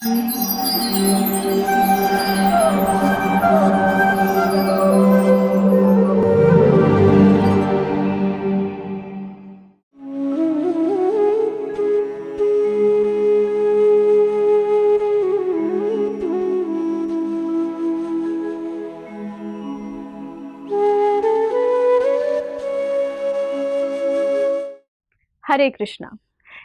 हरे कृष्णा।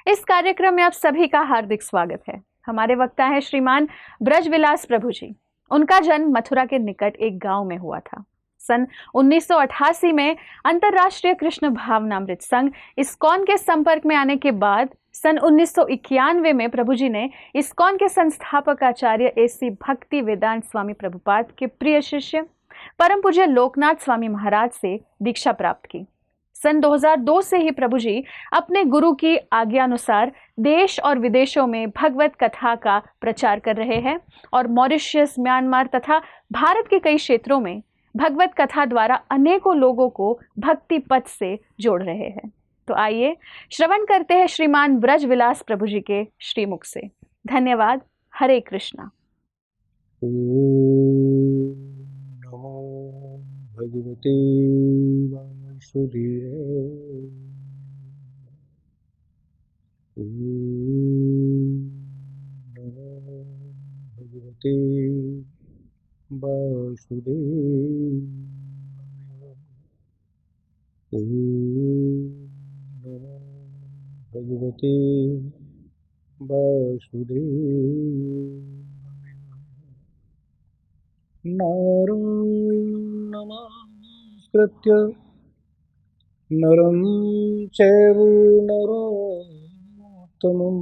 इस कार्यक्रम में आप सभी का हार्दिक स्वागत है। हमारे वक्ता हैं श्रीमान ब्रजविलास प्रभु जी। उनका जन्म मथुरा के निकट एक गांव में हुआ था। सन 1988 में अंतर्राष्ट्रीय कृष्ण भावनामृत संघ इस्कॉन के संपर्क में आने के बाद सन 1991 में प्रभु जी ने इस्कॉन के संस्थापक आचार्य एसी भक्ति वेदांत स्वामी प्रभुपाद के प्रिय शिष्य परम पूज्य लोकनाथ स्वामी महाराज से दीक्षा प्राप्त की। सन 2002 से ही प्रभु जी अपने गुरु की आज्ञा अनुसार देश और विदेशों में भगवत कथा का प्रचार कर रहे हैं और मॉरिशस, म्यांमार तथा भारत के कई क्षेत्रों में भगवत कथा द्वारा अनेकों लोगों को भक्ति पथ से जोड़ रहे हैं। तो आइए श्रवण करते हैं श्रीमान ब्रजविलास प्रभु जी के श्रीमुख से। धन्यवाद। हरे कृष्णा। नमो भगवते वासुदेवाय। नमो भगवते वासुदेवाय। नमो भगवते वासुदेवाय। नारायणं नमस्कृत्य नरं चैव नरोत्तमं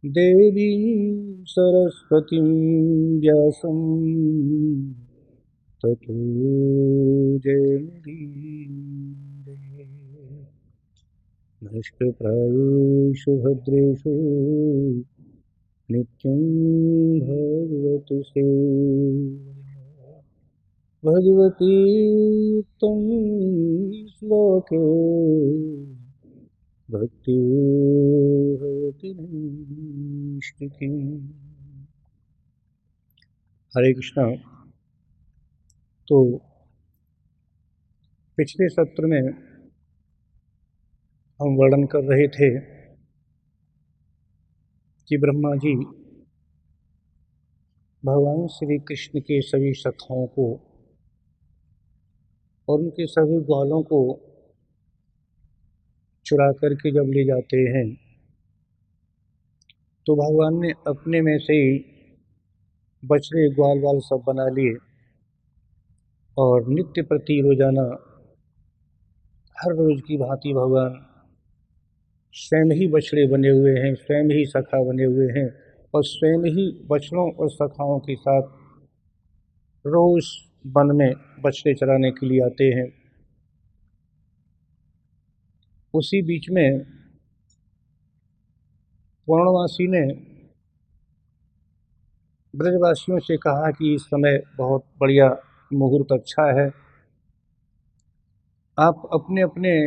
देवीं सरस्वतीं व्यासं ततो जयमुदीरये। नष्टप्रायेषु भद्रेषु नित्यं भगवतु सेवया भगवतीत्तं श्लोके भक्तिर्भवति नैष्ठिकीम्। हरे कृष्णा। तो पिछले सत्र में हम वर्णन कर रहे थे कि ब्रह्मा जी भगवान श्री कृष्ण के सभी सखाओं को और उनके सभी ग्वालों को चुरा करके जब ले जाते हैं तो भगवान ने अपने में से ही बछड़े ग्वाल वाल सब बना लिए और नित्य प्रति रोजाना हर रोज की भांति भगवान स्वयं ही बछड़े बने हुए हैं, स्वयं ही सखा बने हुए हैं और स्वयं ही बछड़ों और सखाओं के साथ रोज वन में बछड़े चराने के लिए आते हैं। उसी बीच में पूर्णवासी ने ब्रजवासियों से कहा कि इस समय बहुत बढ़िया मुहूर्त अच्छा है, आप अपने अपने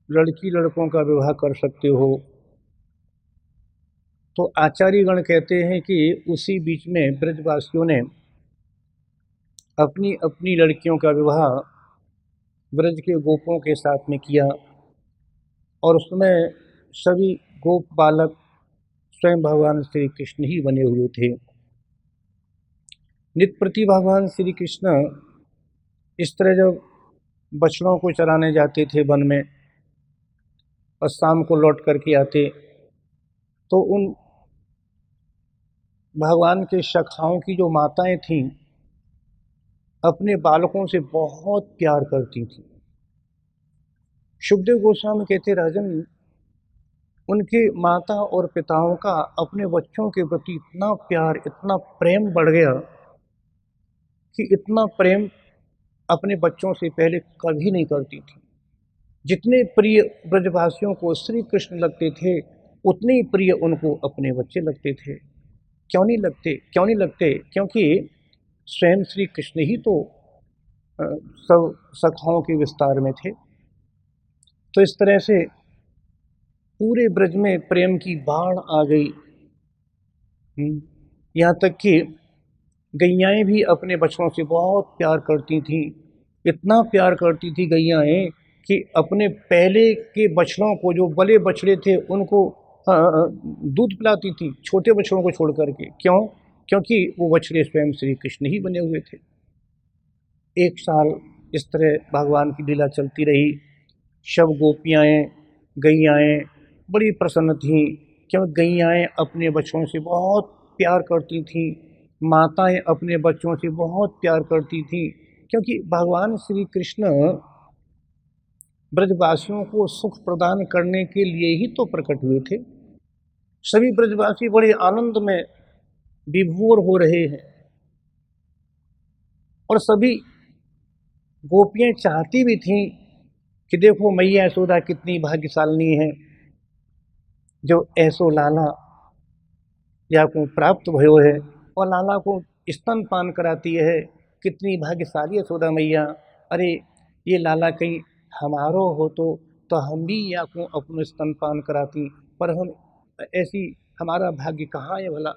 लड़की लड़कों का विवाह कर सकते हो। तो आचार्यगण कहते हैं कि उसी बीच में ब्रजवासियों ने अपनी अपनी लड़कियों का विवाह ब्रज के गोपों के साथ में किया और उसमें सभी गोप बालक स्वयं भगवान श्री कृष्ण ही बने हुए थे। नित्य प्रति भगवान श्री कृष्ण इस तरह जब बछड़ों को चराने जाते थे वन में और शाम को लौट करके आते तो उन भगवान के सखाओं की जो माताएं थीं अपने बालकों से बहुत प्यार करती थीं। शुकदेव गोस्वामी कहते राजन, उनके माता और पिताओं का अपने बच्चों के प्रति इतना प्यार, इतना प्रेम बढ़ गया कि इतना प्रेम अपने बच्चों से पहले कभी नहीं करती थी। जितने प्रिय ब्रजवासियों को श्री कृष्ण लगते थे उतने ही प्रिय उनको अपने बच्चे लगते थे। क्यों नहीं लगते? क्योंकि स्वयं श्री कृष्ण ही तो सब सखाओं के विस्तार में थे। तो इस तरह से पूरे ब्रज में प्रेम की बाढ़ आ गई यहाँ तक कि गैयाएँ भी अपने बछड़ों से बहुत प्यार करती थीं। इतना प्यार करती थी गैयाएँ कि अपने पहले के बछड़ों को, जो बड़े बछड़े थे, उनको दूध पिलाती थी, छोटे बछड़ों को छोड़ कर के। क्यों? क्योंकि वो बछड़े स्वयं श्री कृष्ण ही बने हुए थे। एक साल इस तरह भगवान की लीला चलती रही। सब गोपियाँ, गैयाएँ बड़ी प्रसन्न थीं, क्यों गैयाएँ अपने बच्चों से बहुत प्यार करती थीं, माताएँ अपने बच्चों से बहुत प्यार करती थीं, क्योंकि भगवान श्री कृष्ण ब्रजवासियों को सुख प्रदान करने के लिए ही तो प्रकट हुए थे। सभी ब्रजवासी बड़े आनंद में विभोर हो रहे हैं और सभी गोपियाँ चाहती भी थीं कि देखो मैया यशोदा कितनी भाग्यशालिनी है, जो ऐसो लाला या को प्राप्त भयो है और लाला को स्तनपान कराती है। कितनी भाग्यशाली यशोदा मैया। अरे ये लाला कहीं हमारो हो तो हम भी या को अपनो स्तनपान कराती, पर हम ऐसी हमारा भाग्य कहाँ है भला।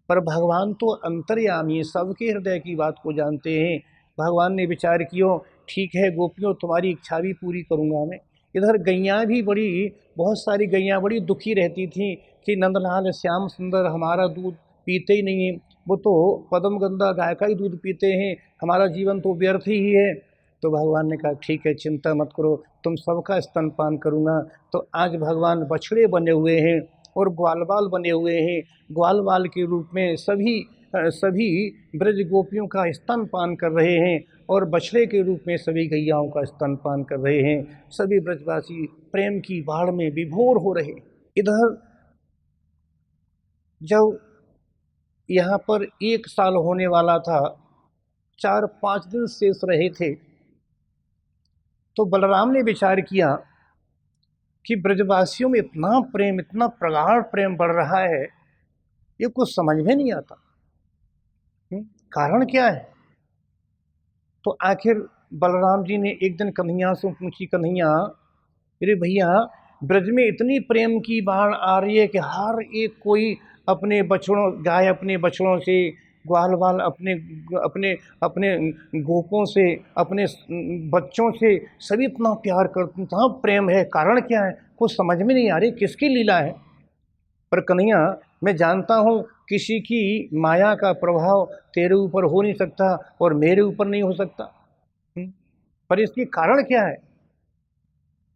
पर भगवान तो अंतर्यामी है, सबके हृदय की बात को जानते हैं। भगवान ने विचार कियो, ठीक है गोपियों, तुम्हारी इच्छा भी पूरी करूँगा मैं। इधर गैयाँ भी बहुत सारी गैयाँ बड़ी दुखी रहती थीं कि नंदलाल श्याम सुंदर हमारा दूध पीते ही नहीं है, वो तो पद्म गंगा गाय का ही दूध पीते हैं, हमारा जीवन तो व्यर्थ ही है। तो भगवान ने कहा ठीक है, चिंता मत करो, तुम सबका स्तनपान करूँगा। तो आज भगवान बछड़े बने हुए हैं और ग्वालवाल बने हुए हैं। ग्वालवाल के रूप में सभी ब्रज गोपियों का स्तनपान कर रहे हैं और बछड़े के रूप में सभी गैयाओं का स्तनपान कर रहे हैं। सभी ब्रजवासी प्रेम की बाढ़ में विभोर हो रहे। इधर जब यहाँ पर 1 साल होने वाला था, 4-5 दिन शेष रहे थे, तो बलराम ने विचार किया कि ब्रजवासियों में इतना प्रेम, इतना प्रगाढ़ प्रेम बढ़ रहा है, ये कुछ समझ में नहीं आता। कारण क्या है? तो आखिर बलराम जी ने एक दिन कन्हैया से पूछी, कन्हैया अरे भैया, ब्रज में इतनी प्रेम की बाढ़ आ रही है कि हर एक कोई अपने बछड़ों, गाय अपने बछड़ों से, ग्वालवाल अपने अपने अपने गोपों से, अपने बच्चों से, सभी इतना प्यार करते, इतना प्रेम है, कारण क्या है? कुछ समझ में नहीं आ रही, किसकी लीला है। पर कन्हैया, मैं जानता हूँ किसी की माया का प्रभाव तेरे ऊपर हो नहीं सकता और मेरे ऊपर नहीं हो सकता, पर इसकी कारण क्या है?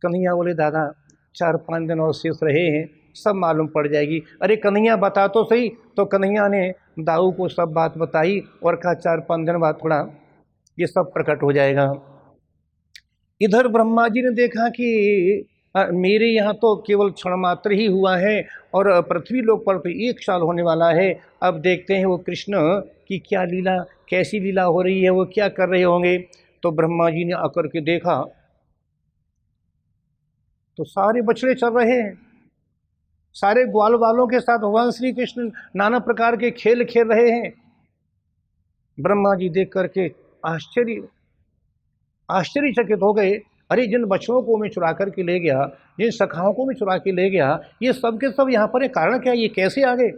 कन्हैया बोले, दादा 4-5 दिन और शेष रहे हैं, सब मालूम पड़ जाएगी। अरे कन्हैया बता तो सही। तो कन्हैया ने दाऊ को सब बात बताई और कहा 4-5 दिन बाद थोड़ा ये सब प्रकट हो जाएगा। इधर ब्रह्मा जी ने देखा कि मेरे यहाँ तो केवल क्षण मात्र ही हुआ है और पृथ्वी लोक पर तो 1 साल होने वाला है। अब देखते हैं वो कृष्ण की क्या लीला, कैसी लीला हो रही है, वो क्या कर रहे होंगे। तो ब्रह्मा जी ने आकर के देखा तो सारे बछड़े चल रहे हैं, सारे ग्वाल वालों के साथ भगवान श्री कृष्ण नाना प्रकार के खेल खेल रहे हैं। ब्रह्मा जी देख करके आश्चर्यचकित हो गए। अरे जिन बछड़ों को मैं चुरा करके ले गया, जिन सखाओं को मैं चुरा के ले गया, ये सब के सब यहाँ पर है, कारण क्या, ये कैसे आ गए?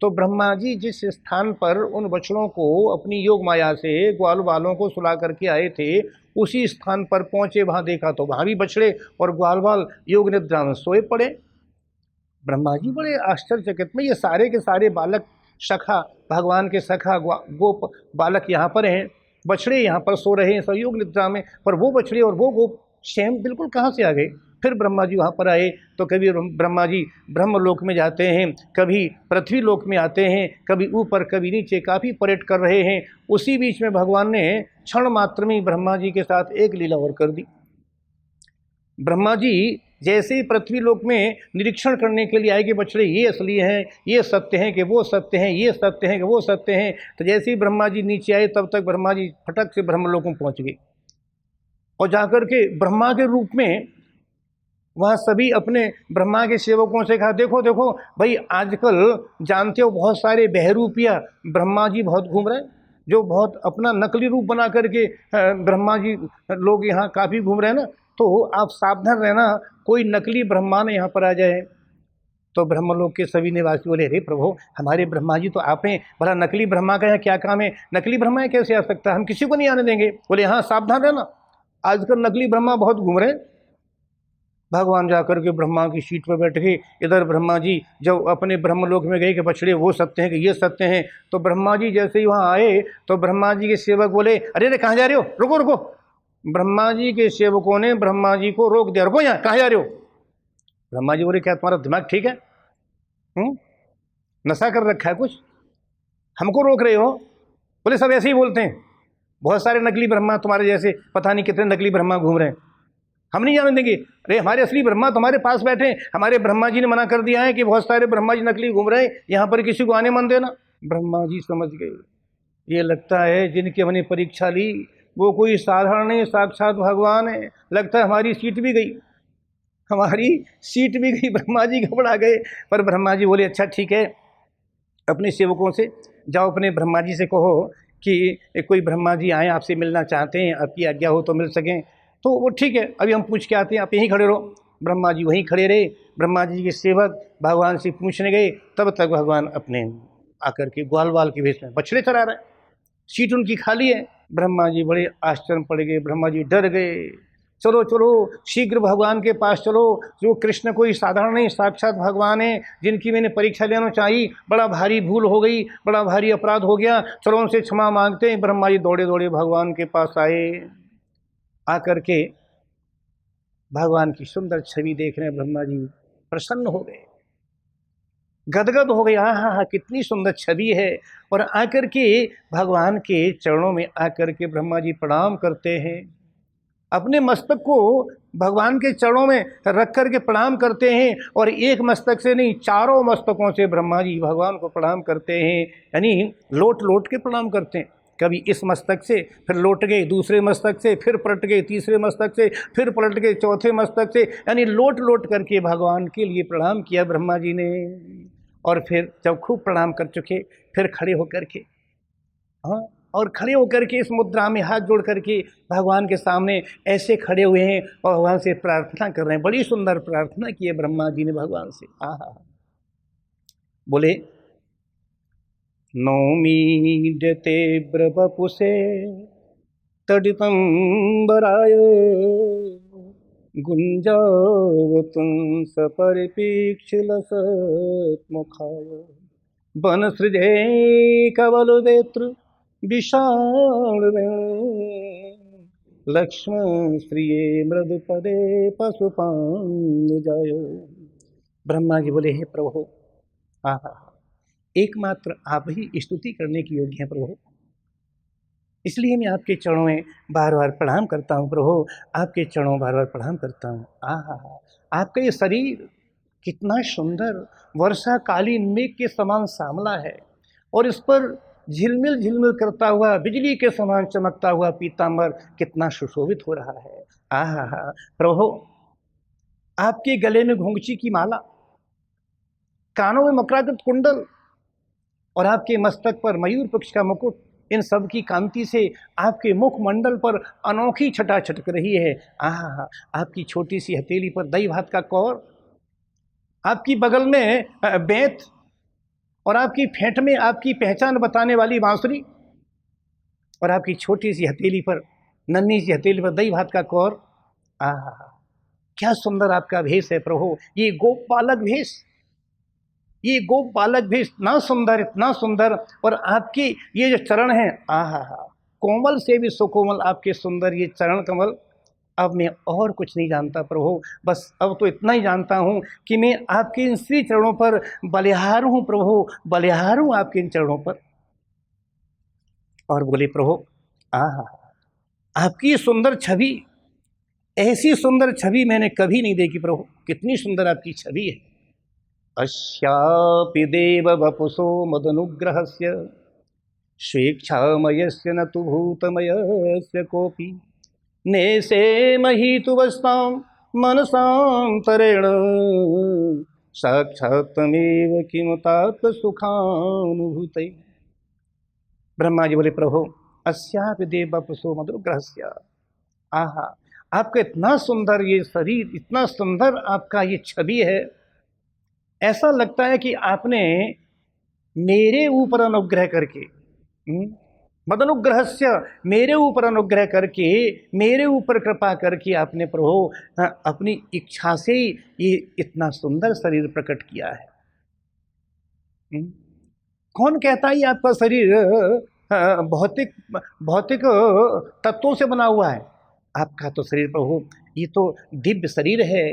तो ब्रह्मा जी जिस स्थान पर उन बछड़ों को अपनी योग माया से ग्वाल वालों को सुला करके आए थे, उसी स्थान पर पहुंचे, वहां देखा तो वहां भी बछड़े और ग्वाल वाल योग निद्रा में सोए पड़े। ब्रह्मा जी बड़े आश्चर्यचकित में, ये सारे के सारे बालक सखा, भगवान के सखा गोप बालक यहाँ पर हैं, बछड़े यहाँ पर सो रहे हैं संयोग निद्रा में, पर वो बछड़े और वो गोप सेम बिल्कुल कहाँ से आ गए? फिर ब्रह्मा जी वहाँ पर आए तो कभी ब्रह्मा जी ब्रह्मलोक में जाते हैं, कभी पृथ्वी लोक में आते हैं, कभी ऊपर कभी नीचे, काफ़ी पर्यट कर रहे हैं। उसी बीच में भगवान ने क्षण मात्र में ब्रह्मा जी के साथ एक लीला और कर दी। ब्रह्मा जी जैसे ही पृथ्वी लोक में निरीक्षण करने के लिए आए कि बछड़े ये असली हैं, ये सत्य हैं कि वो सत्य हैं, ये सत्य हैं कि वो सत्य हैं, तो जैसे ही ब्रह्मा जी नीचे आए तब तक ब्रह्मा जी फटक से ब्रह्मलोक में पहुंच गए और जाकर के ब्रह्मा के रूप में वहाँ सभी अपने ब्रह्मा के सेवकों से कहा, देखो देखो भाई, आजकल जानते हो बहुत सारे बहरूपिया ब्रह्मा जी बहुत घूम रहे हैं, जो बहुत अपना नकली रूप बना करके ब्रह्मा जी लोग यहाँ काफ़ी घूम रहे हैं ना, तो आप सावधान रहना, कोई नकली ब्रह्मा न यहाँ पर आ जाए। तो ब्रह्मलोक के सभी निवासी बोले, अरे प्रभु, हमारे ब्रह्मा जी तो आप हैं, भला नकली ब्रह्मा का यहाँ क्या काम है? नकली ब्रह्मा कैसे आ सकता है? हम किसी को नहीं आने देंगे। बोले हाँ, सावधान रहना, आजकल नकली ब्रह्मा बहुत घूम रहे हैं। भगवान जाकर के ब्रह्मा की सीट पर बैठ गए। इधर ब्रह्मा जी जब अपने ब्रह्मलोक में गए कि बछड़े वो सत्य हैं कि ये सत्य हैं, तो ब्रह्मा जी जैसे ही वहाँ आए तो ब्रह्मा जी के सेवक बोले, अरे अरे कहाँ जा रहे हो, रुको रुको। ब्रह्मा जी के सेवकों ने ब्रह्मा जी को रोक दिया, रुको यहाँ, कहाँ जा रहे हो? ब्रह्मा जी बोले, क्या तुम्हारा दिमाग ठीक है? नशा कर रखा है कुछ, हमको रोक रहे हो? बोले सब ऐसे ही बोलते हैं, बहुत सारे नकली ब्रह्मा तुम्हारे जैसे, पता नहीं कितने नकली ब्रह्मा घूम रहे हैं, हम नहीं जाने देंगे। अरे हमारे असली ब्रह्मा तुम्हारे पास बैठे हैं, हमारे ब्रह्मा जी ने मना कर दिया है कि बहुत सारे ब्रह्मा जी नकली घूम रहे हैं, यहाँ पर किसी को आने मन देना। ब्रह्मा जी समझ गए, ये लगता है जिनकी हमने परीक्षा ली वो कोई साधारण नहीं, साक्षात भगवान है। लगता है हमारी सीट भी गई, हमारी सीट भी गई। ब्रह्मा जी घबरा गए। पर ब्रह्मा जी बोले, अच्छा ठीक है, अपने सेवकों से जाओ, अपने ब्रह्मा जी से कहो कि कोई ब्रह्मा जी आए, आपसे मिलना चाहते हैं, आपकी आज्ञा हो तो मिल सकें। तो वो ठीक है, अभी हम पूछ के आते हैं, आप यहीं खड़े रहो। ब्रह्मा जी वहीं खड़े रहे। ब्रह्मा जी के सेवक भगवान से पूछने गए, तब तक भगवान अपने आकर के ग्वाल वाल के भेष में बछड़े चरा रहे हैं, सीट उनकी खाली है। ब्रह्मा जी बड़े आश्चर्य पड़ गए, ब्रह्मा जी डर गए। चलो चलो, शीघ्र भगवान के पास चलो, जो कृष्ण कोई साधारण नहीं, साक्षात भगवान है, जिनकी मैंने परीक्षा लेना चाहिए, बड़ा भारी भूल हो गई, बड़ा भारी अपराध हो गया, चलो उनसे क्षमा मांगते हैं। ब्रह्मा जी दौड़े दौड़े भगवान के पास आए। आकर के भगवान की सुंदर छवि देख रहे हैं, ब्रह्मा जी प्रसन्न हो गए, गदगद हो गए, हाँ हाँ हाँ, कितनी सुंदर छवि है। और आकर के भगवान के चरणों में आकर के ब्रह्मा जी प्रणाम करते हैं, अपने मस्तक को भगवान के चरणों में रख करके प्रणाम करते हैं। और एक मस्तक से नहीं, चारों मस्तकों से ब्रह्मा जी भगवान को प्रणाम करते हैं, यानी लोट लोट के प्रणाम करते हैं। कभी इस मस्तक से, फिर लौट गए दूसरे मस्तक से, फिर पलट गए तीसरे मस्तक से, फिर पलट गए चौथे मस्तक से, यानी लोट लोट करके भगवान के लिए प्रणाम किया ब्रह्मा जी ने। और फिर जब खूब प्रणाम कर चुके, फिर खड़े होकर के, हाँ, और खड़े होकर के इस मुद्रा में हाथ जोड़ करके भगवान के सामने ऐसे खड़े हुए हैं और भगवान से प्रार्थना कर रहे हैं। बड़ी सुंदर प्रार्थना की है ब्रह्मा जी ने भगवान से। आहा, बोले, नौमीड्यते ब्रवपुषे तडितंबराय गुंजावतुं सपरिपीक्षलसत्मुखाय वनसृजे कवलवेत्र विशाल लक्ष्मण श्रिये मृदुपदे पशुपांजाय। ब्रह्मा जी बोले, हे प्रभु, आहा, एकमात्र आप ही स्तुति करने की योग्य हैं प्रभु, इसलिए मैं आपके चरणों में बार बार प्रणाम करता हूँ प्रभु, आपके चरणों में बार बार प्रणाम करता हूँ। आहा, आपका ये शरीर कितना सुंदर, वर्षा कालीन मेघ के समान सांवला है, और इस पर झिलमिल झिलमिल करता हुआ बिजली के समान चमकता हुआ पीतांबर कितना सुशोभित हो रहा है। आहा प्रभु, आपके गले में घुंघची की माला, कानों में मकराकृत कुंडल, और आपके मस्तक पर मयूर पक्ष का मुकुट, इन सब की कांति से आपके मुखमंडल पर अनोखी छटा छटक रही है। आहा, आपकी छोटी सी हथेली पर दही भात का कौर, आपकी बगल में बेंत, और आपकी फेंट में आपकी पहचान बताने वाली बांसुरी, और आपकी छोटी सी हथेली पर, नन्ही सी हथेली पर दही भात का कौर। आहा, क्या सुंदर आपका भेष है प्रभु, ये गोप बालक भेष, ये गोप बालक भी इतना सुंदर, इतना सुंदर। और आपके ये जो चरण हैं, आहा, कोमल से भी सुकोमल आपके सुंदर ये चरण कमल। अब मैं और कुछ नहीं जानता प्रभु, बस अब तो इतना ही जानता हूँ कि मैं आपके इन श्री चरणों पर बलिहार हूँ प्रभु, बलिहार हूँ आपके इन चरणों पर। और बोले, प्रभु, आहा, आपकी सुंदर छवि, ऐसी सुंदर छवि मैंने कभी नहीं देखी प्रभु, कितनी सुंदर आपकी छवि है। अस्यापि देव वपुषो मदनुग्रहस्य स्वेच्छामयस्य न तु भूतमयस्य कोऽपि नेसे महितुवस्तां मनसान्तरेण साक्षात् तमेव किमुतात सुखानुभूते। ब्रह्मा जी बोले, प्रभु, अस्यापि देव वपुषो मदनुग्रहस्य, आहा, आपका इतना सुंदर ये शरीर, इतना सुंदर आपका ये छवि है, ऐसा लगता है कि आपने मेरे ऊपर अनुग्रह करके, मदनुग्रहस्य, मेरे ऊपर अनुग्रह करके, मेरे ऊपर कृपा करके आपने प्रभु अपनी इच्छा से ही ये इतना सुंदर शरीर प्रकट किया है। कौन कहता है ये आपका शरीर भौतिक भौतिक तत्वों से बना हुआ है? आपका तो शरीर प्रभु ये तो दिव्य शरीर है,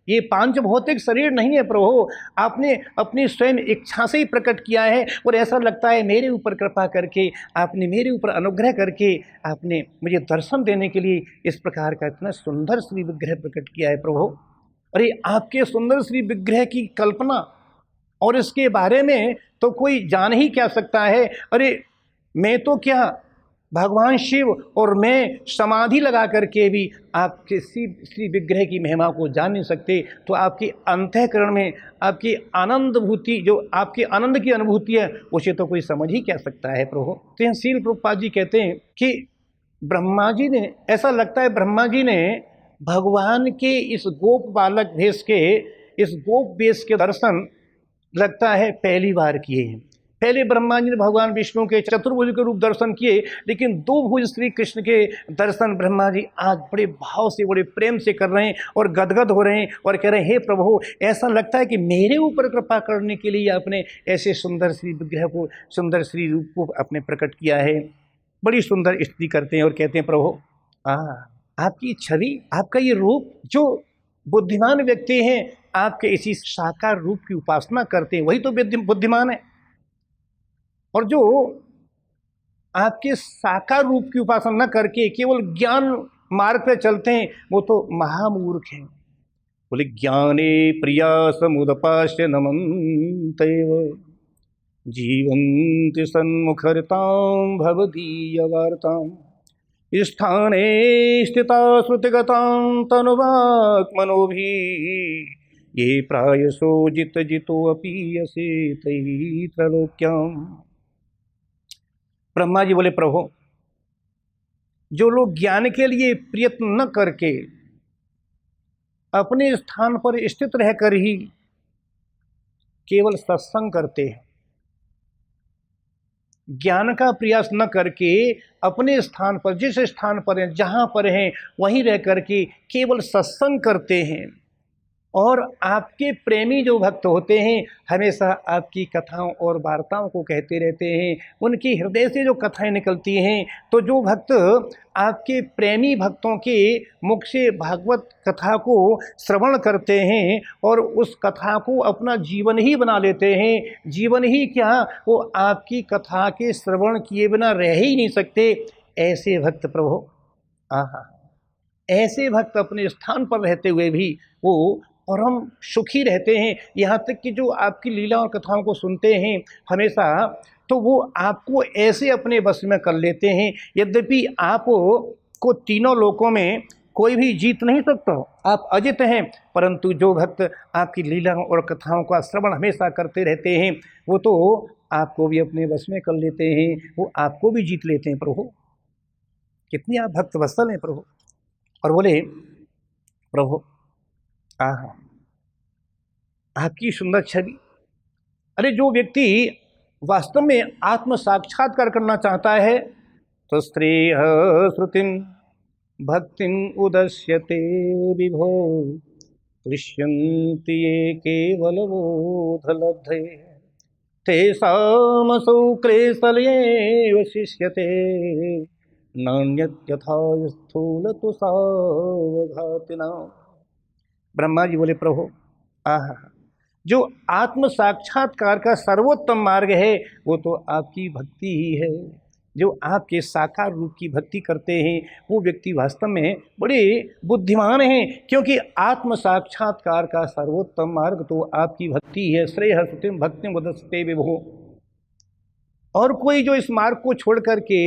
ये पांच भौतिक शरीर नहीं है प्रभु। आपने अपनी स्वयं इच्छा से ही प्रकट किया है और ऐसा लगता है मेरे ऊपर कृपा करके, आपने मेरे ऊपर अनुग्रह करके आपने मुझे दर्शन देने के लिए इस प्रकार का इतना सुंदर श्री विग्रह प्रकट किया है प्रभु। अरे आपके सुंदर श्री विग्रह की कल्पना और इसके बारे में तो कोई जान ही क्या सकता है। अरे मैं तो क्या, भगवान शिव और मैं समाधि लगा करके भी आपके श्री विग्रह की महिमा को जान नहीं सकते। तो आपके अंतःकरण में आपकी आनंदभूति, जो आपके आनंद की अनुभूति है, उसे तो कोई समझ ही क्या सकता है प्रभु। तो श्रील प्रभुपाद जी कहते हैं कि ब्रह्मा जी ने, ऐसा लगता है ब्रह्मा जी ने भगवान के इस गोप बालक भेष के, इस गोप वेश के दर्शन लगता है पहली बार किए हैं। पहले ब्रह्मा जी ने भगवान विष्णु के चतुर्भुज के रूप दर्शन किए, लेकिन दो भुज श्री कृष्ण के दर्शन ब्रह्मा जी आज बड़े भाव से, बड़े प्रेम से कर रहे हैं और गदगद हो रहे हैं और कह रहे हैं हे प्रभु, ऐसा लगता है कि मेरे ऊपर कृपा करने के लिए आपने ऐसे सुंदर श्री विग्रह को, सुंदर श्री रूप को आपने प्रकट किया है। बड़ी सुंदर स्तुति करते हैं और कहते हैं प्रभु आपकी छवि, आपका ये रूप, जो बुद्धिमान व्यक्ति हैं आपके इसी साकार रूप की उपासना करते हैं वही तो बुद्धिमान है, और जो आपके साकार रूप की उपासना न करके केवल ज्ञान मार्ग पे चलते हैं वो तो महामूर्ख हैं। बोले ज्ञाने प्रिया समुदपाश्य नमन्तेव जीवन्ति सन्मुखरतां भवदीयवार्तां स्थाने स्थिता श्रुतिगतां तनुवाक्मनोभिः ये प्रायसो जितो अपीयसे तैः त्रैलोक्याम्। ब्रह्मा जी बोले प्रभु, जो लोग ज्ञान के लिए प्रयत्न न करके अपने स्थान पर स्थित रहकर ही केवल सत्संग करते हैं, ज्ञान का प्रयास न करके अपने स्थान पर, जिस स्थान पर हैं, जहाँ पर हैं वहीं रह करके केवल सत्संग करते हैं, और आपके प्रेमी जो भक्त होते हैं हमेशा आपकी कथाओं और वार्ताओं को कहते रहते हैं, उनकी हृदय से जो कथाएं निकलती हैं, तो जो भक्त आपके प्रेमी भक्तों के मुख से भागवत कथा को श्रवण करते हैं और उस कथा को अपना जीवन ही बना लेते हैं, जीवन ही क्या, वो आपकी कथा के श्रवण किए बिना रह ही नहीं सकते, ऐसे भक्त प्रभु, ऐसे भक्त अपने स्थान पर रहते हुए भी वो परम सुखी रहते हैं। यहाँ तक कि जो आपकी लीला और कथाओं को सुनते हैं हमेशा, तो वो आपको ऐसे अपने बस में कर लेते हैं, यद्यपि आप को तीनों लोकों में कोई भी जीत नहीं सकता, आप अजित हैं, परंतु जो भक्त आपकी लीला और कथाओं का श्रवण हमेशा करते रहते हैं वो तो आपको भी अपने बस में कर लेते हैं, वो आपको भी जीत लेते हैं प्रभु। कितनी आप भक्त वत्सल हैं प्रभु। और बोले प्रभु आपकी सुंदर छवि, अरे जो व्यक्ति वास्तव में आत्म साक्षात्कार करना चाहता है तो श्रेय श्रुतिम भक्तिम उदस्यते विभो दृश्यन्ति ये केवलबोधलब्धे तेषामसौ क्लेशलेव शिष्यते नान्यत् यथा स्थूलतुषावघातिना। ब्रह्मा जी बोले प्रभु जो आत्म साक्षात्कार का सर्वोत्तम मार्ग है वो तो आपकी भक्ति ही है। जो आपके साकार रूप की भक्ति करते हैं वो व्यक्ति वास्तव में बड़े बुद्धिमान हैं, क्योंकि आत्म साक्षात्कार का सर्वोत्तम मार्ग तो आपकी भक्ति है। श्रेय श्रुतिम भक्तिम उदस्यते विभो। और कोई जो इस मार्ग को छोड़ करके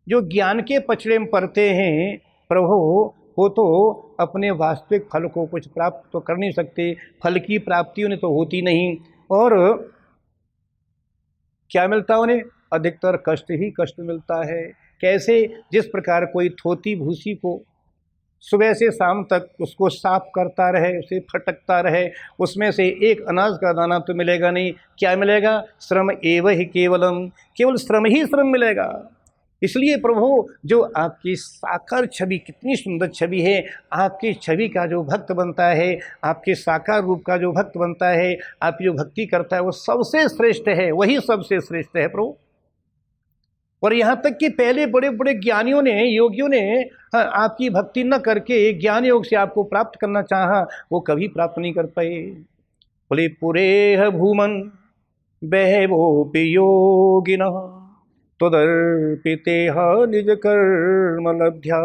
जो ज्ञान के पचड़े में पड़ते हैं प्रभु, वो तो अपने वास्तविक फल को कुछ प्राप्त तो कर नहीं सकते, फल की प्राप्ति उन्हें तो होती नहीं, और क्या मिलता उन्हें, अधिकतर कष्ट ही कष्ट मिलता है। कैसे, जिस प्रकार कोई थोती भूसी को सुबह से शाम तक उसको साफ करता रहे, उसे फटकता रहे, उसमें से एक अनाज का दाना तो मिलेगा नहीं। क्या मिलेगा? श्रम एव ही केवलम, केवल श्रम ही श्रम मिलेगा। इसलिए प्रभु, जो आपकी साकार छवि, कितनी सुंदर छवि है, आपकी छवि का जो भक्त बनता है, आपके साकार रूप का जो भक्त बनता है, आपकी जो भक्ति करता है, वो सबसे श्रेष्ठ है, वही सबसे श्रेष्ठ है प्रभु। और यहाँ तक कि पहले बड़े बड़े ज्ञानियों ने, योगियों ने आपकी भक्ति न करके ज्ञान योग से आपको प्राप्त करना चाहा, वो कभी प्राप्त नहीं कर पाए। बोले पुरेह भूमन बहवोपि योगिनः त्वदर्पितेह निज कर्म लब्ध्या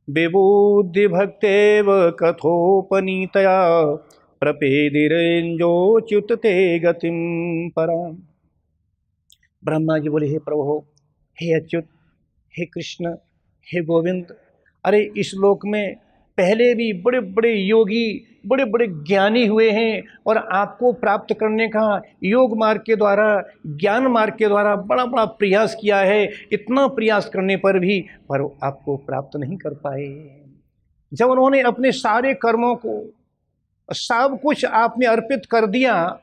विबुद्धि भक्तेव कथोपनीतया प्रपेदिरेंजोच्युत ते गतिम पराम। ब्रह्मा जी बोले, हे प्रभु, हे अच्युत, हे कृष्ण, हे गोविंद, अरे इस लोक में पहले भी बड़े बड़े योगी, बड़े बड़े ज्ञानी हुए हैं और आपको प्राप्त करने का योग मार्ग के द्वारा, ज्ञान मार्ग के द्वारा बड़ा बड़ा प्रयास किया है। इतना प्रयास करने पर भी पर आपको प्राप्त नहीं कर पाए। जब उन्होंने अपने सारे कर्मों को, सब कुछ आप में अर्पित कर दिया,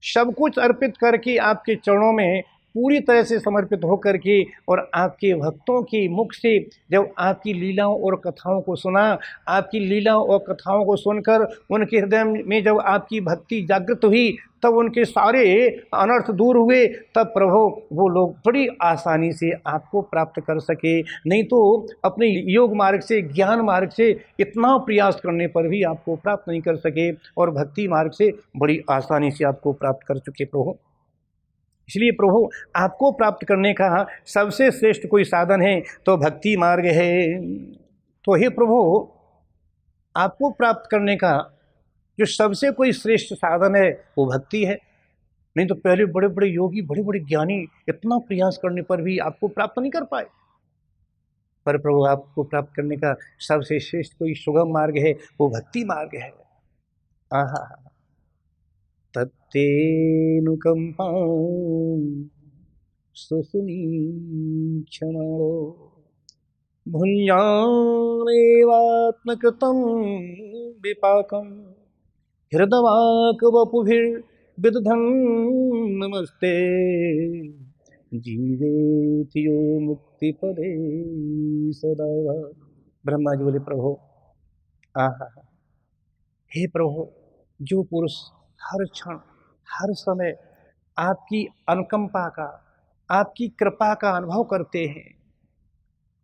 सब कुछ अर्पित करके आपके चरणों में पूरी तरह से समर्पित होकर के, और आपके भक्तों के मुख से जब आपकी लीलाओं और कथाओं को सुना, आपकी लीलाओं और कथाओं को सुनकर उनके हृदय में जब आपकी भक्ति जागृत हुई, तब उनके सारे अनर्थ दूर हुए। तब प्रभु, वो लोग बड़ी आसानी से आपको प्राप्त कर सके। नहीं तो अपने योग मार्ग से, ज्ञान मार्ग से इतना प्रयास करने पर भी आपको प्राप्त नहीं कर सके, और भक्ति मार्ग से बड़ी आसानी से आपको प्राप्त कर चुके प्रभु। इसलिए प्रभु, आपको प्राप्त करने का सबसे श्रेष्ठ कोई साधन है तो भक्ति मार्ग है। तो हे प्रभु, आपको प्राप्त करने का जो सबसे कोई श्रेष्ठ साधन है वो भक्ति है। नहीं तो पहले बड़े बड़े योगी, बड़े बड़े ज्ञानी इतना प्रयास करने पर भी आपको प्राप्त नहीं कर पाए। पर प्रभु, आपको प्राप्त करने का सबसे श्रेष्ठ कोई सुगम मार्ग है, वो भक्ति मार्ग है। आहा, तत्तेनुकंपां सुसुनीक्षमाणो भुञ्जानेवात्मकृतं विपाकं हृदवाक वपुभिर्विदधं नमस्ते जीवेति यो मुक्तिपदे सदैव। ब्रह्मा जी बोले, प्रभु, आहा, हे प्रभु, जो पुरुष हर क्षण, हर समय आपकी अनुकंपा का, आपकी कृपा का अनुभव करते हैं,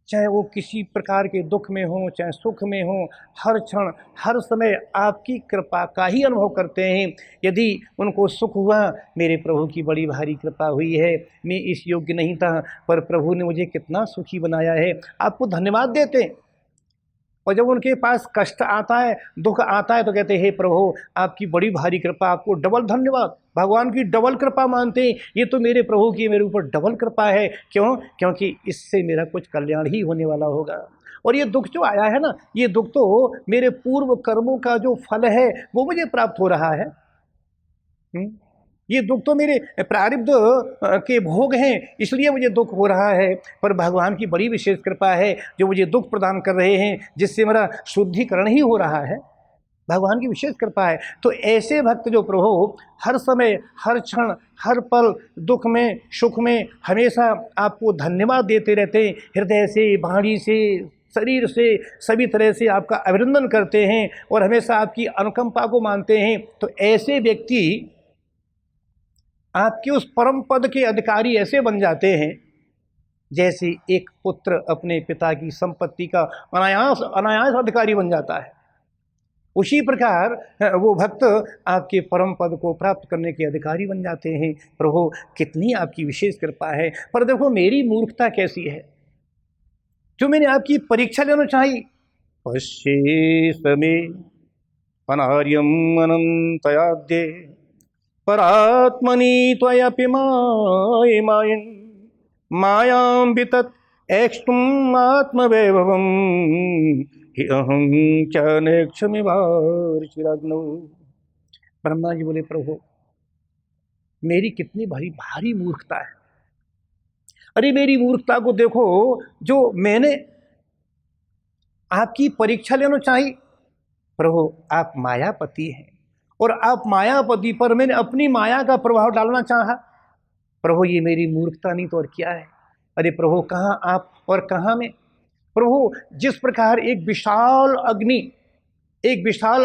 चाहे वो किसी प्रकार के दुख में हो, चाहे सुख में हो, हर क्षण, हर समय आपकी कृपा का ही अनुभव करते हैं। यदि उनको सुख हुआ, मेरे प्रभु की बड़ी भारी कृपा हुई है, मैं इस योग्य नहीं था, पर प्रभु ने मुझे कितना सुखी बनाया है, आपको धन्यवाद देते हैं। और जब उनके पास कष्ट आता है, दुख आता है, तो कहते हैं, हे प्रभु, आपकी बड़ी भारी कृपा, आपको डबल धन्यवाद। भगवान की डबल कृपा मानते हैं, ये तो मेरे प्रभु की मेरे ऊपर डबल कृपा है। क्यों? क्योंकि इससे मेरा कुछ कल्याण ही होने वाला होगा। और ये दुख जो आया है ना, ये दुख तो मेरे पूर्व कर्मों का जो फल है वो मुझे प्राप्त हो रहा है। ये दुख तो मेरे प्रारब्ध के भोग हैं, इसलिए मुझे दुख हो रहा है। पर भगवान की बड़ी विशेष कृपा है जो मुझे दुख प्रदान कर रहे हैं, जिससे मेरा शुद्धिकरण ही हो रहा है। भगवान की विशेष कृपा है। तो ऐसे भक्त जो प्रभु हर समय, हर क्षण, हर पल, दुख में, सुख में हमेशा आपको धन्यवाद देते रहते हैं, हृदय से, वाणी से, शरीर से, सभी तरह से आपका अभिनंदन करते हैं और हमेशा आपकी अनुकंपा को मानते हैं, तो ऐसे व्यक्ति आपके उस परम पद के अधिकारी ऐसे बन जाते हैं जैसे एक पुत्र अपने पिता की संपत्ति का अनायास अधिकारी बन जाता है। उसी प्रकार वो भक्त आपके परम पद को प्राप्त करने के अधिकारी बन जाते हैं। प्रभु, कितनी आपकी विशेष कृपा है। पर देखो, मेरी मूर्खता कैसी है, जो मैंने आपकी परीक्षा लेना चाहिए। पश्येत मे अनार्यम अनंतयाद्ये परात्मनि त्वयपि मायन् मायां वितत् एक्ष्टुम् आत्मवैभवम् हि अहं च नेक्षमिवार्चिराग्नौ। ब्रह्मा जी बोले, प्रभु, मेरी कितनी भारी भारी मूर्खता है। अरे मेरी मूर्खता को देखो, जो मैंने आपकी परीक्षा लेना चाहिए। प्रभु आप मायापति हैं और आप मायापति पर मैंने अपनी माया का प्रभाव डालना चाहा। प्रभु ये मेरी मूर्खता नहीं तो और क्या है। अरे प्रभु कहाँ आप और कहाँ मैं। प्रभु जिस प्रकार एक विशाल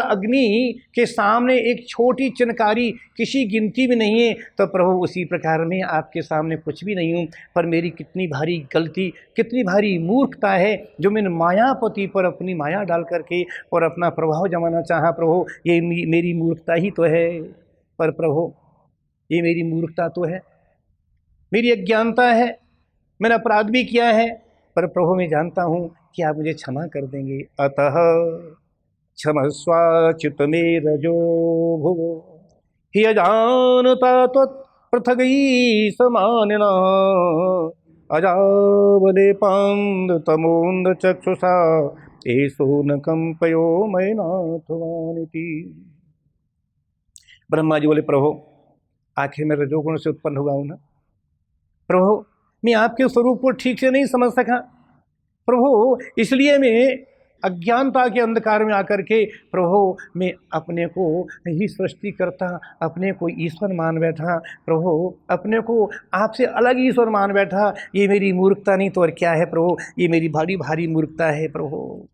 अग्नि के सामने एक छोटी चिनकारी किसी गिनती में नहीं है, तो प्रभु उसी प्रकार में आपके सामने कुछ भी नहीं हूँ। पर मेरी कितनी भारी गलती, कितनी भारी मूर्खता है जो मैंने मायापति पर अपनी माया डाल करके और अपना प्रभाव जमाना चाहा। प्रभु ये मेरी मूर्खता ही तो है। पर प्रभु ये मेरी मूर्खता तो है, मेरी अज्ञानता है, मैंने अपराध भी किया है। पर प्रभु मैं जानता हूँ कि आप मुझे क्षमा कर देंगे। अतः क्षमस्वाच्युत मे रजो भुवो हि अजानता त्वत्पृथगै समानिना अजावलेपान्ध चक्षुषा एषो न कंपयो मयिनाथवानिति। ब्रह्मा जी बोले प्रभु आखिर मैं रजोगुण से उत्पन्न हुआ हूं ना। प्रभु मैं आपके स्वरूप को ठीक से नहीं समझ सका। प्रभु इसलिए मैं अज्ञानता के अंधकार में आकर के प्रभु मैं अपने को ही सृष्टि करता, अपने को ईश्वर मान बैठा। प्रभु अपने को आपसे अलग ईश्वर मान बैठा। ये मेरी मूर्खता नहीं तो और क्या है प्रभु, ये मेरी भारी भारी मूर्खता है प्रभु।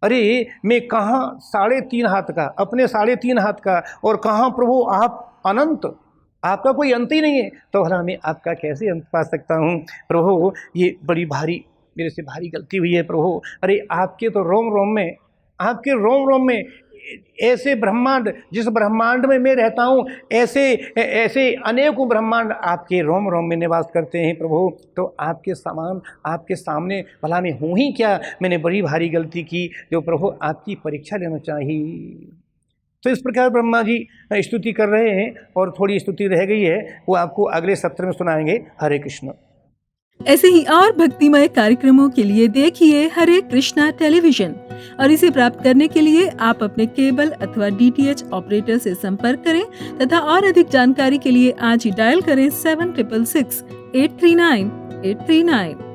अरे मैं कहाँ 3.5 हाथ का, अपने 3.5 हाथ का, और कहाँ प्रभु आप अनंत, आपका कोई अंत ही नहीं है। तो भला मैं आपका कैसे अंत पा सकता हूँ। प्रभु ये बड़ी भारी मेरे से भारी गलती हुई है प्रभु। अरे आपके तो रोम रोम में, आपके रोम रोम में ऐसे ब्रह्मांड, जिस ब्रह्मांड में मैं रहता हूँ ऐसे ऐसे अनेकों ब्रह्मांड आपके रोम रोम में निवास करते हैं प्रभु। तो आपके समान, आपके सामने भला मैं हूँ ही क्या। मैंने बड़ी भारी गलती की जो प्रभु आपकी परीक्षा लेना चाहिए। तो इस प्रकार ब्रह्मा जी स्तुति कर रहे हैं और थोड़ी स्तुति रह गई है, वो आपको अगले सत्र में सुनाएंगे। हरे कृष्ण। ऐसे ही और भक्तिमय कार्यक्रमों के लिए देखिए हरे कृष्णा टेलीविजन, और इसे प्राप्त करने के लिए आप अपने केबल अथवा DTH ऑपरेटर से संपर्क करें तथा और अधिक जानकारी के लिए आज ही डायल करें 7666 839 839।